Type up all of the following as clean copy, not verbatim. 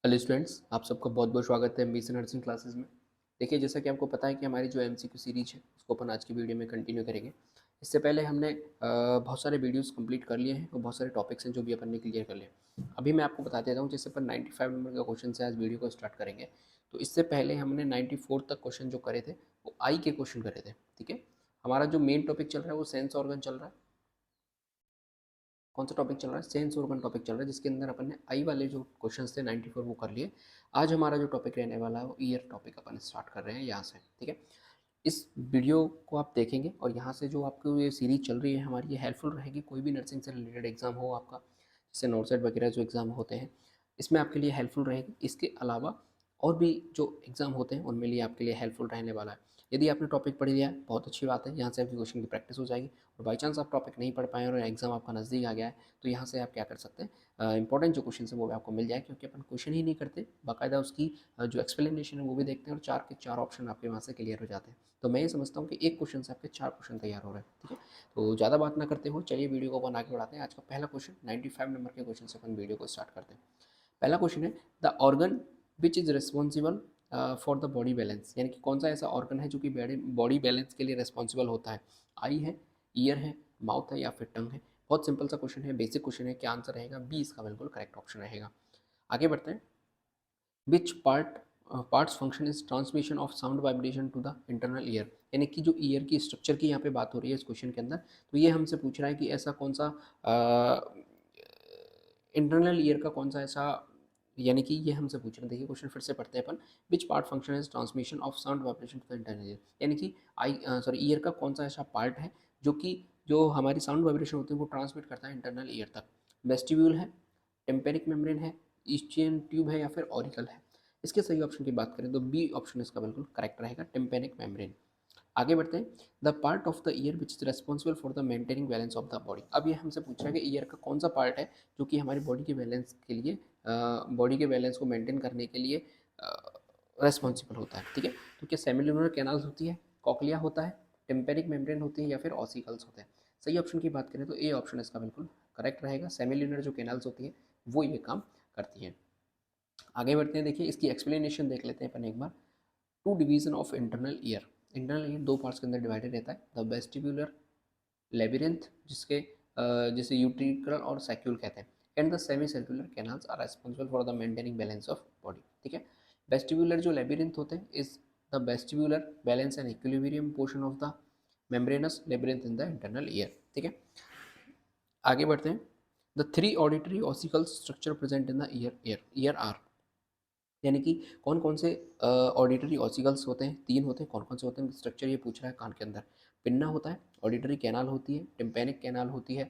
Hello students, आप सबका बहुत बहुत स्वागत है एमबीसी नर्सिंग क्लासेस में। देखिए, जैसा कि आपको पता है कि हमारी जो एमसीक्यू सीरीज है उसको अपन आज की वीडियो में कंटिन्यू करेंगे। इससे पहले हमने बहुत सारे वीडियोस कंप्लीट कर लिए हैं और बहुत सारे टॉपिक्स हैं जो भी अपन ने क्लियर कर लिए। अभी मैं आपको बता देता हूँ, जैसे अपन 95 नंबर का क्वेश्चन से आज वीडियो को स्टार्ट करेंगे। तो इससे पहले हमने 94 तक क्वेश्चन जो करे थे वो आई के क्वेश्चन करे थे। ठीक है, हमारा जो मेन टॉपिक चल रहा है वो सेंस ऑर्गन चल रहा है। कौन सा टॉपिक चल रहा है? सेंस ऑर्गन टॉपिक चल रहा है, जिसके अंदर अपन ने आई वाले जो क्वेश्चंस थे 94 वो कर लिए। आज हमारा जो टॉपिक रहने वाला है वो ईयर टॉपिक अपन स्टार्ट कर रहे हैं यहाँ से। ठीक है, इस वीडियो को आप देखेंगे और यहाँ से जो आपको ये सीरीज चल रही है हमारी, ये हेल्पफुल रहेगी कोई भी नर्सिंग से रिलेटेड एग्जाम हो आपका, जैसे नॉर्सेट वगैरह जो एग्ज़ाम होते हैं, इसमें आपके लिए हेल्पफुल रहेगी। इसके अलावा और भी जो एग्ज़ाम होते हैं उनमें लिए आपके लिए हेल्पफुल रहने वाला है। यदि आपने टॉपिक पढ़ लिया है बहुत अच्छी बात है, यहाँ से आपकी क्वेश्चन की प्रैक्टिस हो जाएगी। और बाई चांस आप टॉपिक नहीं पढ़ पाए और एग्ज़ाम आपका नज़दीक आ गया है, तो यहाँ से आप क्या कर सकते हैं, इंपॉर्टेंट जो क्वेश्चन है वो भी आपको मिल जाए, क्योंकि अपन क्वेश्चन ही नहीं करते, बाकायदा उसकी जो एक्सप्लेनेशन है वो भी देखते हैं और चार के चार ऑप्शन आपके वहाँ से क्लियर हो जाते हैं। तो मैं ये समझता हूँ कि एक क्वेश्चन से आपके चार क्वेश्चन तैयार हो रहे हैं। ठीक है, तो ज़्यादा बात ना करते हो, चलिए वीडियो को अपन आगे बढ़ाते हैं। आज का पहला क्वेश्चन 95 नंबर के क्वेश्चन से अपन वीडियो को स्टार्ट करते हैं। पहला क्वेश्चन है, the organ which is responsible for the body balance, यानी कि कौन सा ऐसा ऑर्गन है जो कि बॉडी बैलेंस के लिए रिस्पॉन्सिबल होता है? आई है, ईयर है, माउथ है या फिर टंग है? बहुत सिंपल सा क्वेश्चन है, बेसिक क्वेश्चन है। क्या आंसर रहेगा? बी इसका बिल्कुल करेक्ट ऑप्शन रहेगा। आगे बढ़ते हैं। Which parts function is transmission of sound vibration to the internal ear, यानी कि जो ईयर की स्ट्रक्चर की यहाँ पे बात हो रही है इस क्वेश्चन के अंदर। तो ये हमसे पूछ रहा है कि ऐसा कौन सा इंटरनल ईयर का कौन सा ऐसा, यानी कि ये हमसे पूछ रहे हैं। देखिए क्वेश्चन फिर से पढ़ते हैं अपन। Which part function is transmission of sound vibration to the internal ear, यानी कि ईयर का कौन सा ऐसा पार्ट है जो कि जो हमारी साउंड वाइब्रेशन होती है वो ट्रांसमिट करता है इंटरनल ईयर तक? वेस्टिब्यूल है, टेम्पेरिक मेम्ब्रेन है, ईस्टियन ट्यूब है या फिर ऑरिकल है? इसके सही ऑप्शन की बात करें तो बी ऑप्शन इसका बिल्कुल करेक्ट रहेगा, टेम्पेरिक मेम्ब्रेन। आगे बढ़ते हैं। The part of the year which is responsible for the maintaining balance of the body. अब ये हमसे पूछ रहा है कि ईयर का कौन सा पार्ट है जो कि हमारी बॉडी के बैलेंस के लिए, बॉडी के बैलेंस को मेंटेन करने के लिए रेस्पॉन्सिबल होता है। ठीक है, तो क्या सेमिलुनर कैनाल्स होती है, कॉकलिया होता है, टेम्पेरिक मेम्ब्रेन होती है या फिर ऑसिकल्स होते हैं? सही ऑप्शन की बात करें तो ए ऑप्शन इसका बिल्कुल करेक्ट रहेगा। सेमिलुनर जो कैनाल्स होती हैं वो ये काम करती हैं। आगे बढ़ते हैं। देखिए इसकी एक्सप्लेनेशन देख लेते हैं अपन एक बार। Two division of internal ear, internal ear दो पार्ट्स के अंदर डिवाइडेड रहता है। द वेस्टिब्यूलर लेबिरिंथ, जिसे यूट्रिकल और सैक्यूल कहते हैं, and the semi circular canals are responsible for the maintaining balance of body. ठीक है, वेस्टिब्यूलर जो लेबिरिंथ होते हैं is the vestibular balance and equilibrium portion of the membranous labyrinth in the internal ear. ठीक है, आगे बढ़ते हैं। The three auditory ossicles structure present in the ear are, यानी कि कौन कौन से ऑडिटरी ऑसिकल्स होते हैं? तीन होते हैं। कौन कौन से होते हैं? स्ट्रक्चर ये पूछ रहा है कान के अंदर। पिन्ना होता है, ऑडिटरी कैनाल होती है, टिम्पैनिक कैनाल होती है,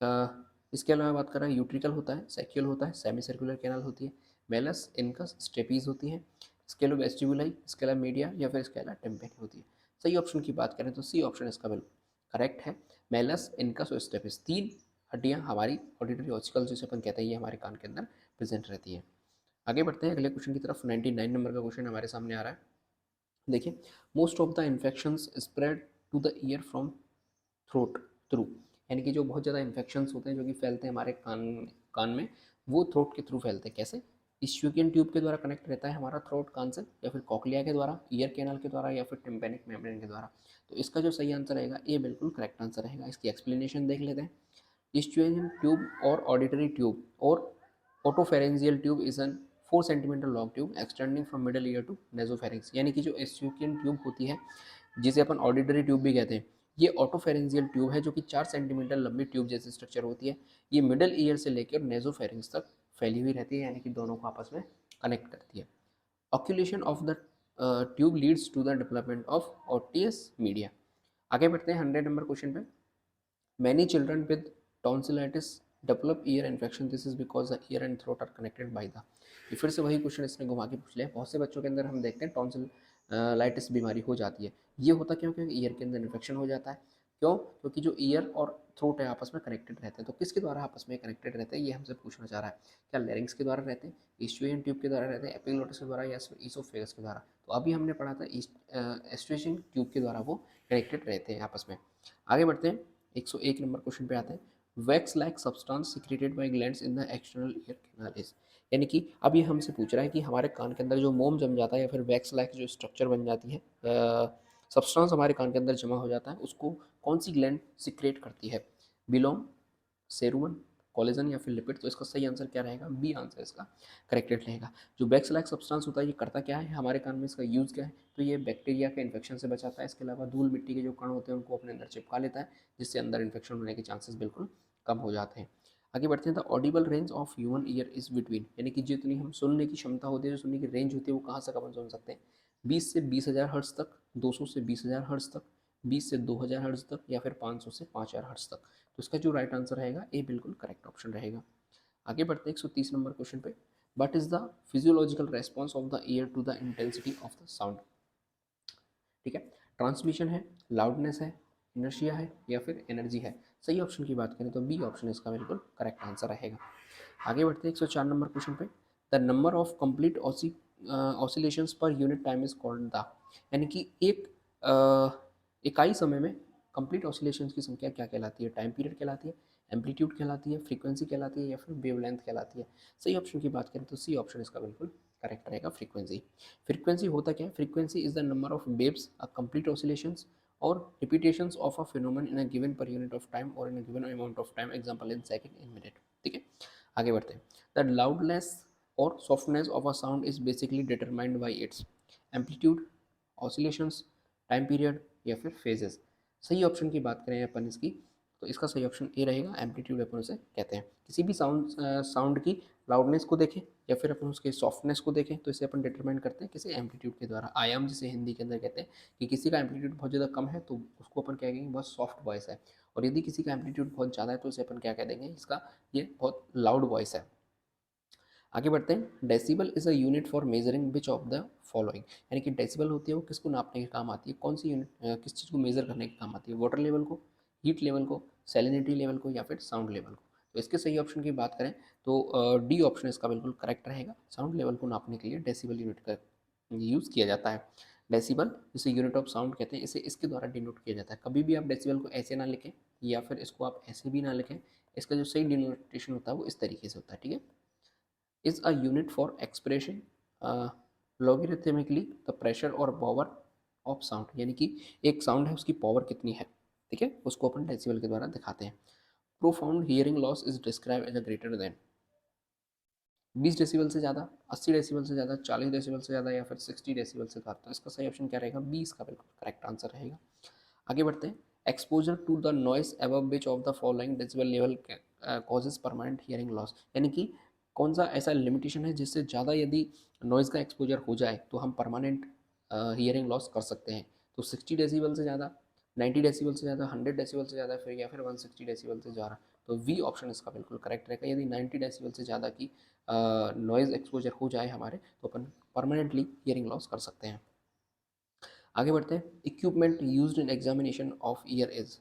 अ, इसके अलावा बात कर रहा है यूट्रिकल होता है, सेक्यूल होता है, सेमी सर्कुलर कैनाल होती है, मेलस, इनकस, स्टेपीज होती है, इसके अलावा वेस्टिबुलाई, इसके अलावा मीडिया या फिर इसके अलावा टेम्पेनी होती है। सही ऑप्शन की बात करें तो सी ऑप्शन इसका बिल्कुल करेक्ट है। मेलस, इनकस और स्टेपीज, तीन हड्डियाँ हमारी ऑडिटरी ऑसिकल जिसे अपन कहते हैं ये हमारे कान के अंदर प्रेजेंट रहती है। आगे बढ़ते हैं अगले क्वेश्चन की तरफ। 99 नंबर का क्वेश्चन हमारे सामने आ रहा है। देखिए, most of the infections spread to the ear from throat through, यानी कि जो बहुत ज़्यादा इन्फेक्शंस होते हैं जो कि फैलते हैं हमारे कान में, वो थ्रोट के थ्रू फैलते हैं। कैसे? इश्यूकियन ट्यूब के द्वारा कनेक्ट रहता है हमारा थ्रोट कान से, या फिर कॉकलिया के द्वारा, ईयर कैनाल के द्वारा, या फिर टिम्पेनिक मेम्ब्रेन के द्वारा। तो इसका जो सही आंसर रहेगा ये बिल्कुल करेक्ट आंसर रहेगा। इसकी एक्सप्लेनेशन देख लेते हैं। इश्यूकियन ट्यूब और ऑडिटरी ट्यूब और otopharyngeal tube is an 4 centimetre long tube extending from middle ear to nasopharynx, यानी कि जो इश्यूकियन ट्यूब होती है जिसे अपन ऑडिटरी ट्यूब भी कहते हैं, ये ऑटोफेरेंजियल ट्यूब है जो कि 4 सेंटीमीटर लंबी ट्यूब जैसी स्ट्रक्चर होती है। ये मिडल ईयर से लेकर नेजोफेरिंग्स तक फैली हुई रहती है, यानी कि दोनों को आपस में कनेक्ट करती है। Occlusion of the tube leads to the development of otitis media. आगे बढ़ते हैं 100 नंबर क्वेश्चन पे। Many children with tonsillitis develop ear infection, this is because the ear and throat are connected by the. ये फिर से वही question इसने घुमा के पूछ लिया। बहुत से बच्चों के अंदर हम देखते हैं टॉन्सिल लाइटिस बीमारी हो जाती है। ये होता क्यों? क्योंकि ईयर के अंदर इन्फेक्शन हो जाता है। क्यों? क्योंकि जो ईयर और थ्रोट है आपस में कनेक्टेड रहते हैं। तो किसके द्वारा आपस में कनेक्टेड रहते हैं ये हमसे पूछना चाह रहा है। क्या लैरिंग्स के द्वारा रहते हैं, इस्ट्यूएन ट्यूब के द्वारा रहते हैं, एपिग्लोटिस के द्वारा, या ईसोफेगस के द्वारा? तो अभी हमने पढ़ा था एस्ट्रेशन ट्यूब के द्वारा वो कनेक्टेड रहते हैं आपस में। आगे बढ़ते हैं। 101 नंबर क्वेश्चन पे आते हैं। Wax like substance secreted by glands in the external ear canal is, यानी कि अब ये हमसे पूछ रहा है कि हमारे कान के अंदर जो मोम जम जाता है या फिर वैक्स लाइक जो स्ट्रक्चर बन जाती है, सब्सटेंस हमारे कान के अंदर जमा हो जाता है, उसको कौन सी ग्लैंड सिक्रेट करती है? बिलोम, सेरुमन, कोलेजन या फिर लिपिड? तो इसका सही आंसर क्या रहेगा? बी आंसर इसका करेक्टेड रहेगा। जो वैक्स लाइक सब्सटेंस होता है ये करता क्या है हमारे कान में, इसका यूज़ क्या है? तो ये बैक्टीरिया के इन्फेक्शन से बचाता है, इसके अलावा धूल मिट्टी के जो कण होते हैं उनको अपने अंदर चिपका लेता है, जिससे अंदर इन्फेक्शन होने के चांसेस बिल्कुल कम हो जाते हैं। आगे बढ़ते हैं। The Audible range of human ear is between, यानी कि जितनी हम सुनने की क्षमता होती है, जो सुनने की रेंज होती है, वो कहाँ तक अपन सुन सकते हैं? 20 से 20,000 हर्ट्ज तक, 200 से 20,000 हर्ट्ज तक, 20 से 2,000 हर्ट्ज तक, या फिर 500 से 5,000 हर्ट्ज तक। तो इसका जो राइट आंसर रहेगा ए बिल्कुल करेक्ट ऑप्शन रहेगा। आगे बढ़ते हैं 130 नंबर क्वेश्चन पे। What is the physiological response of the ear to the intensity of the sound? ठीक है, ट्रांसमिशन है, लाउडनेस है, इनर्शिया है, या फिर एनर्जी है? सही ऑप्शन की बात करें तो बी ऑप्शन इसका बिल्कुल करेक्ट आंसर रहेगा। आगे बढ़ते हैं 104 नंबर क्वेश्चन पे। The number of complete oscillations per unit time is called the, यानी कि एक इकाई समय में कंप्लीट ऑसिलेशंस की संख्या क्या कहलाती है? टाइम पीरियड कहलाती है, एम्पलीट्यूड कहलाती है, फ्रीक्वेंसी कहलाती है, या फिर वेवलेंथ कहलाती है? सही ऑप्शन की बात करें तो सी ऑप्शन इसका बिल्कुल करेक्ट रहेगा, फ्रीक्वेंसी। फ्रीक्वेंसी होता क्या है? Frequency is the number of waves a complete oscillations और repetitions of a phenomenon in a given per unit of time और in a given amount of time, example in second, in minute. ठीक है, आगे बढ़ते हैं। The loudness और softness of a sound is basically determined by its amplitude, oscillations, time period, या फिर phases? सही ऑप्शन की बात करें अपन इसकी, तो इसका सही ऑप्शन ए रहेगा, एम्पलीट्यूड अपन उसे कहते हैं। किसी भी साउंड की लाउडनेस को देखें या फिर अपन उसके सॉफ्टनेस को देखें तो इसे अपन डिटरमाइन करते हैं किसी एम्पलीट्यूड के द्वारा। आयाम जिसे हिंदी के अंदर कहते हैं, कि किसी का एम्पलीट्यूड बहुत ज़्यादा कम है तो उसको अपन क्या कहेंगे? बहुत सॉफ्ट वॉइस है। और यदि किसी का एम्पलीट्यूड बहुत ज़्यादा है तो उसे अपन क्या कह देंगे? इसका ये बहुत लाउड वॉइस है। आगे बढ़ते हैं। Decibel is a unit for measuring which of the following, यानी कि डेसिबल होती है वो किसको नापने के काम आती है? कौन सी यूनिट किस चीज़ को मेजर करने के काम आती है? वाटर लेवल को, हीट लेवल को, सैलिनिटी लेवल को, या फिर साउंड लेवल को? तो इसके सही ऑप्शन की बात करें तो डी ऑप्शन इसका बिल्कुल करेक्ट रहेगा। साउंड लेवल को नापने के लिए डेसिबल यूनिट का यूज़ किया जाता है। डेसिबल जिसे यूनिट ऑफ साउंड कहते हैं, इसे इसके द्वारा डिनोट किया जाता है। कभी भी आप डेसिबल को ऐसे ना लिखें या फिर इसको आप ऐसे भी ना लिखें, इसका जो सही डिनोटेशन होता है वो इस तरीके से होता है। ठीक है, is a unit for expression logarithmically the pressure और power of sound, यानी कि एक साउंड है उसकी पावर कितनी है, ठीक है, उसको अपन डेसिबल के द्वारा दिखाते हैं। Profound hearing loss is describe as a greater than 20 decibel से ज़्यादा, 80 डेसिबल से ज़्यादा, 40 डेसिबल से ज़्यादा, या फिर 60 डेसिबल से ज़्यादा? तो इसका सही ऑप्शन क्या रहेगा? 20 का बिल्कुल करेक्ट आंसर रहेगा। आगे बढ़ते हैं। Exposure to the noise above which of the following decibel level causes permanent hearing loss, यानी कि कौन सा ऐसा लिमिटेशन है जिससे ज़्यादा यदि नॉइज़ का एक्सपोजर हो जाए तो हम परमानेंट हियरिंग लॉस कर सकते हैं? तो 60 डेसिबल से ज़्यादा, 90 डेसिबल से ज़्यादा, 100 डेसिबल से ज़्यादा, फिर या फिर 160 डेसिबल से ज़्यादा? तो वी ऑप्शन इसका बिल्कुल करेक्ट रहेगा। यदि 90 डेसिबल से ज़्यादा की नॉइज़ एक्सपोजर हो जाए हमारे तो अपन परमानेंटली हियरिंग लॉस कर सकते हैं। आगे बढ़ते हैं। Equipment used in examination of ear is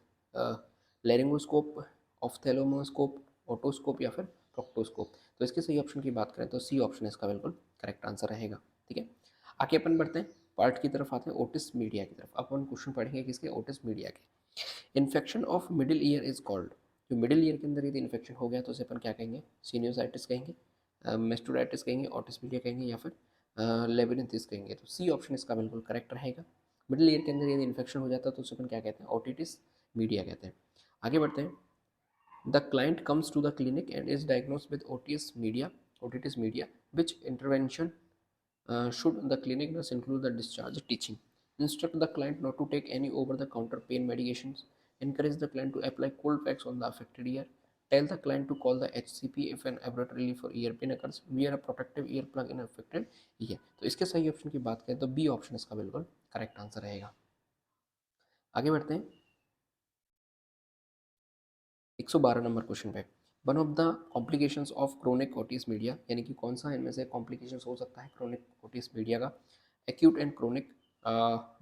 laryngoscope, ophthalmoscope, otoscope, या फिर प्रोक्टोस्कोप? तो इसके सही ऑप्शन की बात करें तो सी ऑप्शन इसका बिल्कुल करेक्ट आंसर रहेगा। ठीक है, आगे अपन बढ़ते हैं, पार्ट की तरफ आते हैं, ओटिस मीडिया की तरफ। अपन क्वेश्चन पढ़ेंगे किसके? ओटिस मीडिया के। Infection of middle ear is called, जो मिडिल ईयर के अंदर यदि इन्फेक्शन हो गया तो उसे अपन क्या कहेंगे? सीनियोसाइटिस कहेंगे, मेस्टोडाइटिस कहेंगे, ऑटिस मीडिया कहेंगे, या फिर लेबिनिथिस कहेंगे? तो सी ऑप्शन इसका बिल्कुल करेक्ट रहेगा। मिडिल ईयर के अंदर यदि इन्फेक्शन हो जाता है तो उसे अपन क्या कहते हैं? ओटिटिस मीडिया कहते हैं। आगे बढ़ते हैं। The client comes to the clinic and is diagnose with otitis media, which intervention should the clinic nurse include the discharge teaching? Instruct the client not to take any over-the-counter pain medications. Encourage the client to apply cold packs on the affected ear. Tell the client to call the HCP if an abrupt relief or ear pain occurs. Wear a protective ear plug in affected ear. तो इसके सही option की बात करें तो B option इसका बिल्कुल correct answer रहेगा। आगे बढ़ते हैं 112 नंबर क्वेश्चन पे। One of the complications of chronic otitis media, यानी कि कौन सा इनमें से कॉम्प्लिकेशंस हो सकता है क्रोनिक ओटिस मीडिया का? एक्यूट एंड क्रोनिक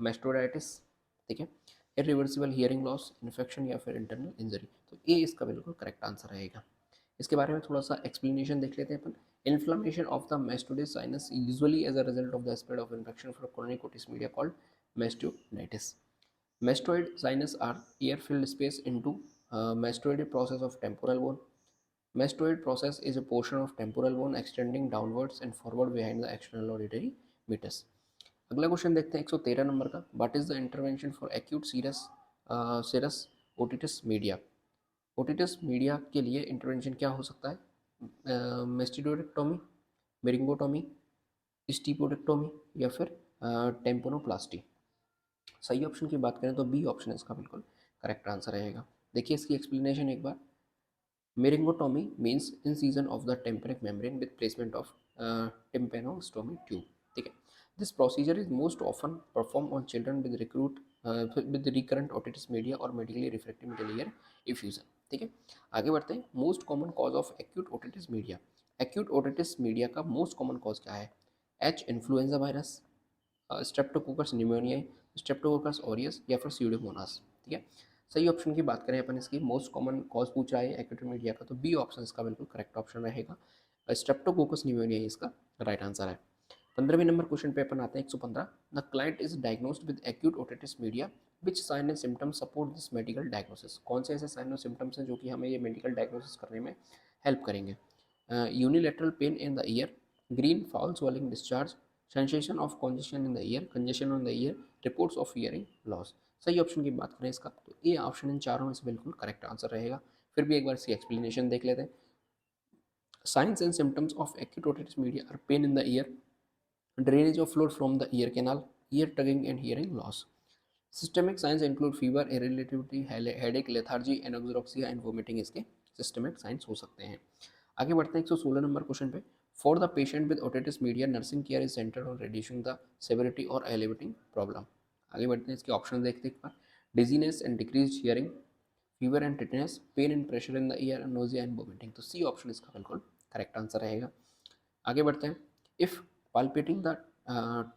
मेस्टोडाइटिस, ठीक है, इरिवर्सिबल हियरिंग लॉस, इन्फेक्शन, या फिर इंटरनल इंजरी? तो ए इसका बिल्कुल करेक्ट आंसर रहेगा। इसके बारे में थोड़ा सा एक्सप्लेनेशन देख लेते हैं अपन। Inflammation of the mastoid sinus usually as a result of the spread of infection for chronic otitis media called mastoiditis. Mastoid sinus are air-filled space into mastoid process of temporal bone. Mastoid process is a portion of temporal bone extending downwards and forward behind the external auditory meatus. अगला question देखते हैं 113 number का. What is the intervention for acute serous otitis media. Otitis media के लिए intervention क्या हो सकता है? मेस्टिडोरेक्टोमी, मेरिंगोटोमी, स्टीपोडेक्टोमी या फिर टेम्पोनोप्लास्टी. सही ऑप्शन की बात करें तो बी ऑप्शन इसका बिल्कुल करेक्ट आंसर रहेगा. देखिए इसकी एक्सप्लेनेशन एक बार. मेरिंगोटोमी means incision of the tympanic membrane with placement of tympanostomy tube. ठीक है. This procedure is most often performed on children with recurrent otitis media और medically refractive middle ear effusion. ठीक है. आगे बढ़ते हैं. Most common cause of acute otitis media. Acute otitis media का most common cause क्या है? H influenza virus, streptococcus pneumoniae, streptococcus aureus या फिर स्यूडोमोनास. ठीक है. सही ऑप्शन की बात करें अपन इसकी, मोस्ट कॉमन कॉज पूछ रहा है एक्यूट मीडिया का, तो बी ऑप्शन इसका बिल्कुल करेक्ट ऑप्शन रहेगा. स्ट्रेप्टोकोकस न्यूमोनिया इसका राइट आंसर है. 15वें नंबर क्वेश्चन पे अपन आते हैं 115. The client is diagnosed with acute otitis media, which sign and symptoms support this medical diagnosis. कौन से ऐसे साइन और सिम्टम्स हैं जो कि हमें ये मेडिकल डायग्नोसिस करने में हेल्प करेंगे? Unilateral pen in the year, green foul swelling discharge, sensation of congestion in the year, congestion on the year, reports of hearing loss. सही ऑप्शन की बात करें इसका तो ए ऑप्शन इन चारों में से बिल्कुल करेक्ट आंसर रहेगा. फिर भी एक बार इसकी एक्सप्लेनेशन देख लेते हैं. Signs and symptoms of acute otitis media are pain in the ear, drainage of fluid from the ear canal, ear tugging and hearing loss. Systemic signs include fever, irritability, headache, lethargy, anoxia and vomiting इसके systemic signs हो सकते हैं. आगे बढ़ते हैं 116 number question पे. For the patient with otitis media nursing care is centered on reducing the severity और elevating problem. आगे बढ़ते हैं इसके ऑप्शन देखते हैं एक बार. Dizziness and decrease hearing, fever and tinnitus, pain and pressure in the ear, nausea and vomiting. तो सी ऑप्शन इसका बिल्कुल करेक्ट आंसर रहेगा. आगे बढ़ते हैं. इफ पाल्पेटिंग द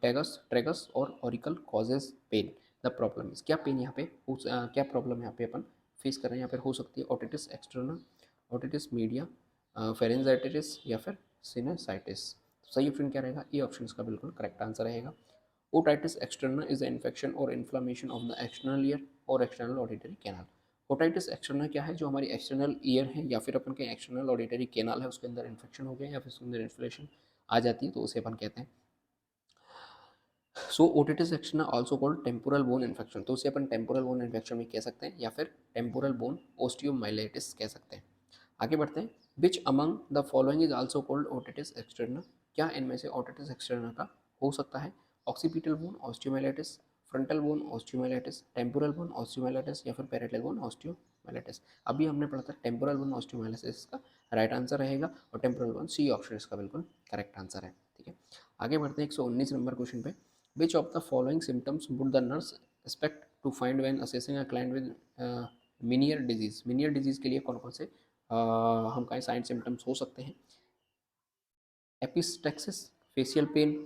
ट्रेगस और auricle causes pain, the problem is. क्या पेन यहाँ पे क्या प्रॉब्लम यहाँ पे अपन फेस कर रहे हैं? यहाँ पर हो सकती है otitis external, otitis media, pharyngitis या फिर सिनेसाइटिस. सही ऑप्शन क्या रहेगा? ए ऑप्शन इसका बिल्कुल करेक्ट आंसर रहेगा. Otitis external is the infection और inflammation of the external ear और external auditory canal. Otitis external क्या है? जो हमारी एक्सटर्नल ईयर है या फिर अपन के एक्सटर्नल ऑडिटरी कैनाल है उसके अंदर इन्फेक्शन हो गया या फिर उसके अंदर इन्फ्लेशन आ जाती है तो उसे अपन कहते हैं. So otitis external also called temporal bone infection. तो उसे अपन टेम्पोरल बोन इन्फेक्शन भी कह सकते हैं या फिर टेम्पोरल बोन ओस्टियोमाइलाइटिस कह सकते हैं. आगे बढ़ते हैं. Which among the following is also called otitis external. क्या इनमें से ओटिटिस एक्सटर्नल का हो सकता है? Occipital bone osteomyelitis, frontal bone osteomyelitis, temporal bone osteomyelitis या फिर पैरेटल बोन ऑस्टियोमाइलाइटिस. अभी हमने पढ़ा था टेम्पोरल बोन ऑस्टियोमाइलाइटिस का राइट आंसर रहेगा और टेम्पोरल बोन सी ऑप्शन इसका बिल्कुल करेक्ट आंसर है. ठीक है. आगे बढ़ते हैं 119 नंबर क्वेश्चन पे. Which of the following symptoms would the nurse expect to find when assessing a client with Meniere disease. Meniere disease के लिए कौन कौन से हम कहें साइन सिम्टम्स हो सकते हैं? एपिस्टेक्सिस, फेशियल पेन,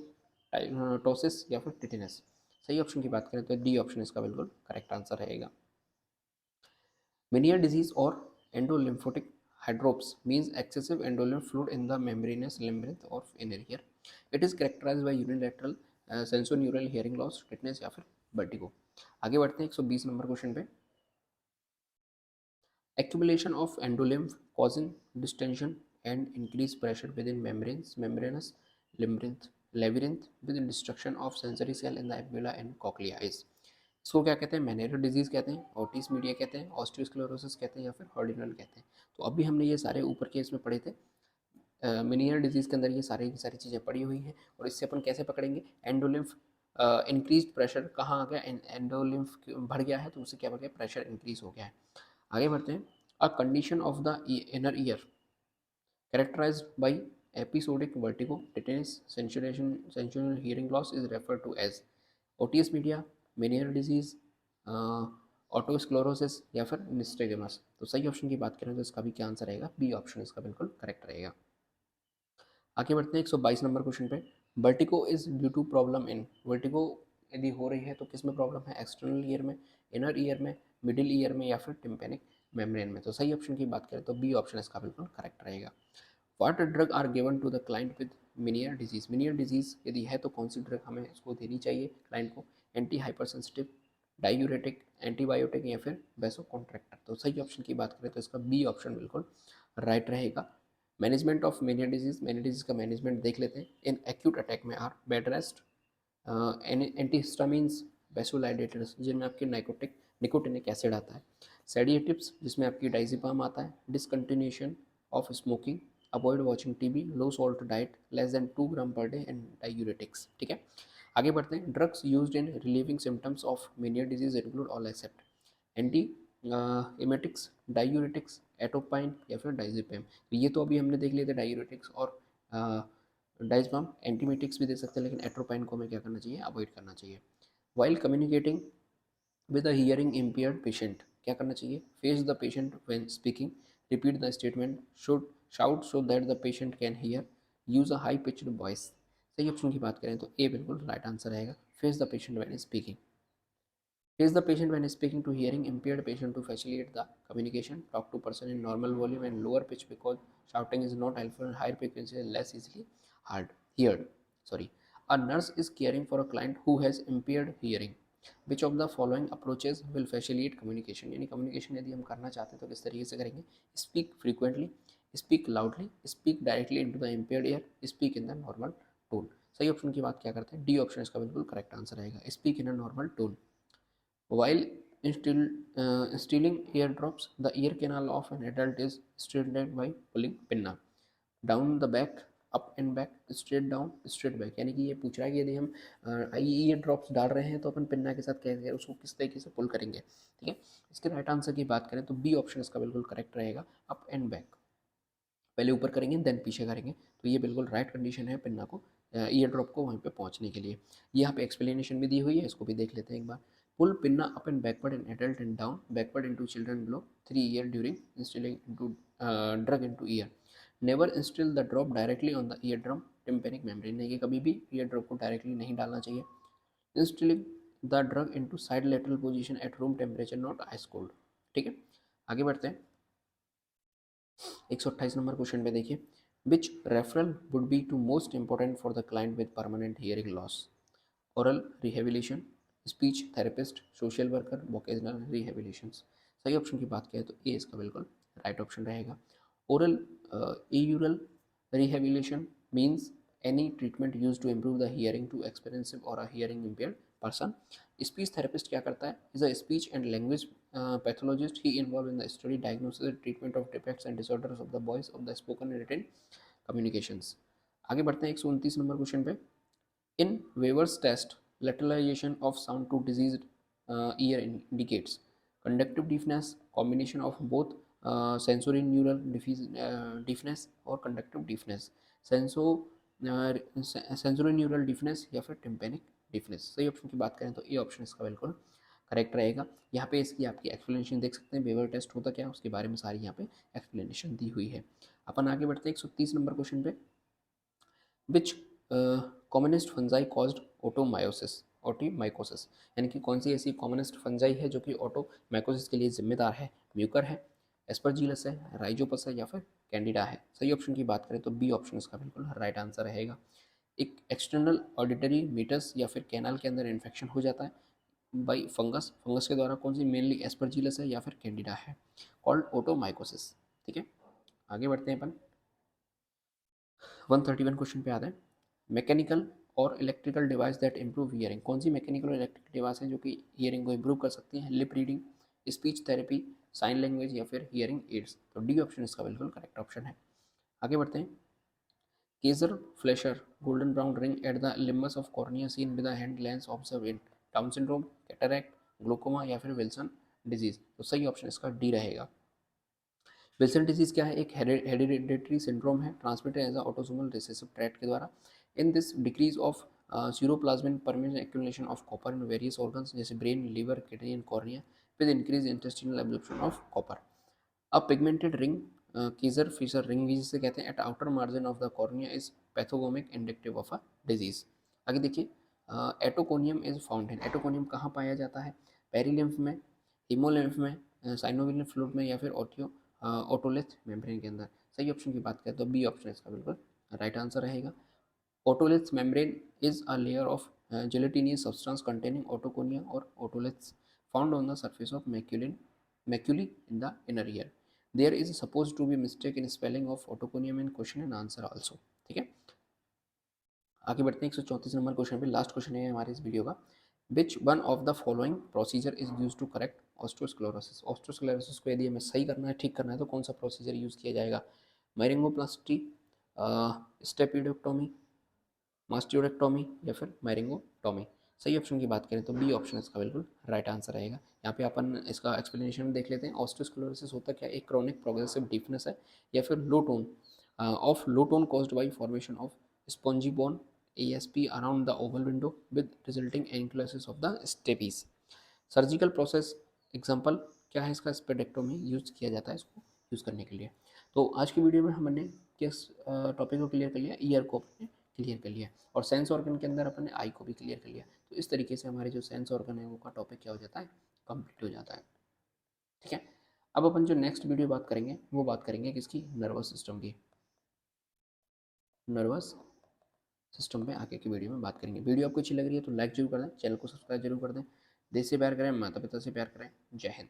टोसिस या फिर टिटेनस. सही ऑप्शन की बात करें तो डी ऑप्शन इसका बिल्कुल करेक्ट आंसर रहेगा. मिनियर डिजीज और endolymphatic hydrops means excessive endolymph fluid in the membranous labyrinth of inner ear. It is characterized by unilateral sensorineural hearing loss, tetanus या फिर वर्टिगो. आगे बढ़ते हैं 120 नंबर क्वेश्चन पे. Accumulation of endolymph causing distension and increased pressure within membranous labyrinth with destruction of sensory cell in the ampulla and cochlea is. इसको क्या कहते हैं? मेनेरो डिजीज़ कहते हैं, ओटिस मीडिया कहते हैं, ऑस्टियोस्क्लेरोसिस कहते हैं या फिर हॉर्डिनल कहते हैं. तो अभी हमने ये सारे ऊपर के इसमें पढ़े थे. मिनियर डिजीज़ के अंदर ये सारी की सारी चीज़ें पड़ी हुई हैं और इससे अपन कैसे पकड़ेंगे? एंडोलिम्फ इंक्रीज प्रेशर कहाँ आ गया? एंडोलिम्फ बढ़ गया है तो उससे क्या बढ़ गया? प्रेशर इंक्रीज हो गया है. आगे बढ़ते हैं. A condition of the inner year characterized by episodic vertigo, tetanus, sensorineural hearing loss is referred to as otitis media, Meniere disease, otosclerosis या फिर निस्टेगमस. तो सही ऑप्शन की बात करें तो इसका भी क्या आंसर रहेगा? बी ऑप्शन इसका बिल्कुल करेक्ट रहेगा. आगे बढ़ते हैं 122 नंबर क्वेश्चन पे. Vertigo is due to problem in. Vertigo यदि हो रही है तो किस में प्रॉब्लम है? एक्सटर्नल ईयर में, इनर ईयर में, मिडिल ईयर में या फिर टिम्पेनिक मेम्ब्रेन में. तो सही ऑप्शन की बात करें तो बी ऑप्शन इसका बिल्कुल करेक्ट रहेगा. What drug are given to the client with Meniere disease. Meniere disease यदि है तो कौन सी ड्रग हमें इसको देनी चाहिए क्लाइंट को? Anti hyper sensitive diuretic, antibiotic या फिर वैसोकॉन्ट्रैक्टर। तो सही ऑप्शन की बात करें तो इसका बी ऑप्शन बिल्कुल राइट रहेगा। मैनेजमेंट ऑफ मेनिया डिजीज का मैनेजमेंट देख लेते हैं। इन एक्यूट अटैक में आर बेड रेस्ट, एंटीहिस्टामिन्स, वैसोलाइडेटर्स जिनमें आपकी निकोटिनिक एसिड आता है, सेडिएटिव्स जिसमें आपकी डाइजिपाम आता है, discontinuation of smoking, avoid watching TV, low salt diet, less than 2 gram per day and diuretics. ठीक है, आगे बढ़ते हैं। Drugs used in relieving symptoms of Meniere disease include all except antiemetics, diuretics, atropine या फिर डाइजिपम। ये तो अभी हमने देख लिए थे डायूरेटिक्स और डाइजिपम। एंटीमेटिक्स भी दे सकते हैं, लेकिन एट्रोपाइन को हमें क्या करना चाहिए, अवॉइड करना चाहिए। While communicating with a hearing impaired patient क्या करना चाहिए, face the patient when speaking, repeat the statement, should shout so that the patient can hear, use a high pitched voice. सही ऑप्शन की बात करें तो ए बिल्कुल राइट आंसर रहेगा, face the patient when speaking. Face the patient when speaking to hearing impaired patient to facilitate the communication. Talk to person in normal volume and lower pitch because shouting is not helpful and higher frequency is less easily heard. Sorry. A nurse is caring for a client who has impaired hearing. Which of the following approaches will facilitate communication? यानी communication यदि हम करना चाहते हैं तो किस तरीके से करेंगे? Speak frequently, speak loudly, speak directly into the impaired ear, speak in the normal tone. सही ऑप्शन की बात क्या करते हैं, डी ऑप्शन इसका बिल्कुल करेक्ट आंसर रहेगा, speak in a normal tone. While instilling eardrops, the ear canal of an adult is straightened by pulling pinna down the back, up and back, straight down, straight back। यानी कि ये पूछ रहा है कि यदि हम ईयर ड्रॉप्स डाल रहे हैं तो अपन पिन्ना के साथ कैसे उसको किस तरीके से पुल करेंगे। ठीक है, इसके राइट आंसर की बात करें तो बी ऑप्शन इसका बिल्कुल करेक्ट रहेगा, अप एंड बैक। पहले ऊपर करेंगे देन पीछे करेंगे, तो ये बिल्कुल राइट कंडीशन है पिन्ना को, ईयर ड्रॉप को वहीं पे पहुंचने के लिए। यहाँ पे एक्सप्लेनेशन भी दी हुई है, इसको भी देख लेते हैं एक बार। Pull pinna up and backward in adult and down backward into children below 3 year during instilling into drug into ear. Never instill the drop directly on the ear drum tympanic membrane, ये कभी भी year drop को directly नहीं डालना चाहिए। Instilling the drug into side lateral position at room temperature not ice cold. ठीक है, आगे बढ़ते हैं। 128 नंबर क्वेश्चन पे देखिए, which referral would be to most important for the client with permanent hearing loss, oral rehabilitation, speech therapist, social worker, vocational rehabilitation. सही option की बात करें तो ए इसका बिल्कुल राइट ऑप्शन रहेगा। Oral aural rehabilitation means any treatment used to improve the hearing to expensive or a hearing impaired person. Speech therapist क्या करता है, is a speech and language pathologist. He involved in the study, diagnosis and treatment of defects and disorders of the voice of the spoken and written communications. आगे बढ़ते हैं 129 number question पे। In Weaver's test, lateralization of sound to diseased ear indicates conductive deafness, combination of both sensory neural deafness और conductive deafness, sensory neural deafness या फिर tympanic deafness. सही option की बात करें तो ए ऑप्शन इसका बिल्कुल करेक्ट रहेगा। यहाँ पे इसकी आपकी एक्सप्लेनेशन देख सकते हैं, वेवर टेस्ट होता क्या है उसके बारे में सारी यहाँ पे एक्सप्लेनेशन दी हुई है। अपन आगे बढ़ते हैं 130 नंबर क्वेश्चन पे। विच कॉमनेस्ट फंजाई कॉज्ड ऑटोमायोसिस, ऑटोमाइकोसिस, यानी कि कौन सी ऐसी कॉमनेस्ट फंजाई है जो कि ऑटोमाइकोसिस के लिए जिम्मेदार है। म्यूकर है, एस्परजिलस है, राइजोपस है या फिर कैंडिडा है। सही ऑप्शन की बात करें तो बी ऑप्शन इसका बिल्कुल राइट आंसर रहेगा। एक एक्सटर्नल ऑडिटरी मीटस या फिर कैनाल के अंदर इन्फेक्शन हो जाता है बाई फंगस, फंगस के द्वारा, कौन सी, मेनली एस्परजिलस है या फिर कैंडिडा है, कॉल्ड ऑटोमाइकोसिस। ठीक है, आगे बढ़ते हैं अपन 131 क्वेश्चन पे आते हैं। मैकेनिकल और electrical device that improve hearing, कौन सी मैकेनिकल और इलेक्ट्रिकल डिवाइस है जो कि हियरिंग को इंप्रूव कर सकती हैं। Lip reading, speech therapy, sign language या फिर हियरिंग एड्स। तो डी ऑप्शन इसका बिल्कुल करेक्ट ऑप्शन है। आगे बढ़ते हैं। Kayser Fleischer golden brown ring at the limbus of cornea seen with the hand lens observe in Down syndrome, cataract, glaucoma या फिर विल्सन डिजीज। तो सही ऑप्शन इसका डी रहेगा। विल्सन डिजीज क्या है, एक हेरिडेटरी सिंड्रोम है, transmitted as autosomal recessive trait के द्वारा। In this decrease of ceruloplasmin permanent accumulation of copper in various organs जैसे brain, liver, kidney and cornea with increase intestinal absorption of copper. A pigmented ring, Kayser Fleischer ring भी जिसे कहते हैं, at outer margin of the cornea is pathognomonic indicative of a disease. आगे देखिए, एटोकोनियम is found in, एटोकोनियम कहाँ पाया जाता है, पेरीलिम्फ में, हिमोलिम्फ में, साइनोवियल फ्लूइड में या फिर ओटोलिथ मेम्ब्रेन के अंदर। सही ऑप्शन की बात करें तो बी ऑप्शन इसका बिल्कुल राइट आंसर रहेगा। Otolith membrane is a layer of gelatinous substance containing otoconia और otoliths found on the surface of maculae in the inner ear. There is suppose to be mistake in spelling of otoconium in question and answer also. ठीक है, आगे बढ़ते हैं 134 number question पे। Last question है हमारे इस वीडियो का। Which one of the following procedure is use to correct osteosclerosis. Osteosclerosis को यदि हमें सही करना है, ठीक करना है, तो कौन सा प्रोसीजर यूज किया जाएगा? मायरिंगोप्लास्टी, स्टेपिडोक्टोमी, मास्टियोडेक्टोमी या फिर मायरिंगोटोमी। सही ऑप्शन की बात करें तो बी ऑप्शन इसका बिल्कुल राइट आंसर रहेगा। यहाँ पे अपन इसका एक्सप्लेनेशन देख लेते हैं। ऑस्टियोस्क्लेरोसिस होता क्या है? एक क्रॉनिक प्रोग्रेसिव डीफनेस है या फिर low tone of low tone caused by formation of spongy bone ASP around the oval window with resulting ankylosis of the stapes। Surgical process example क्या है इसका? स्पेडेक्टोमी यूज किया जाता है इसको यूज़ करने के लिए। तो आज की वीडियो में हमने किस टॉपिक को क्लियर कर लिया? ईयर को अपने क्लियर कर लिया, और सेंस ऑर्गन के अंदर अपन ने आई को भी क्लियर कर लिया। तो इस तरीके से हमारे जो सेंस ऑर्गन है वो का टॉपिक क्या हो जाता है? कंप्लीट हो जाता है। ठीक है, अब अपन जो नेक्स्ट वीडियो बात करेंगे वो बात करेंगे किसकी? नर्वस सिस्टम की। नर्वस सिस्टम पे आगे की वीडियो में बात करेंगे। वीडियो आपको अच्छी लग रही है तो लाइक जरूर कर दें, चैनल को सब्सक्राइब जरूर कर दें। देश से प्यार करें, माता पिता से प्यार करें। जय हिंद।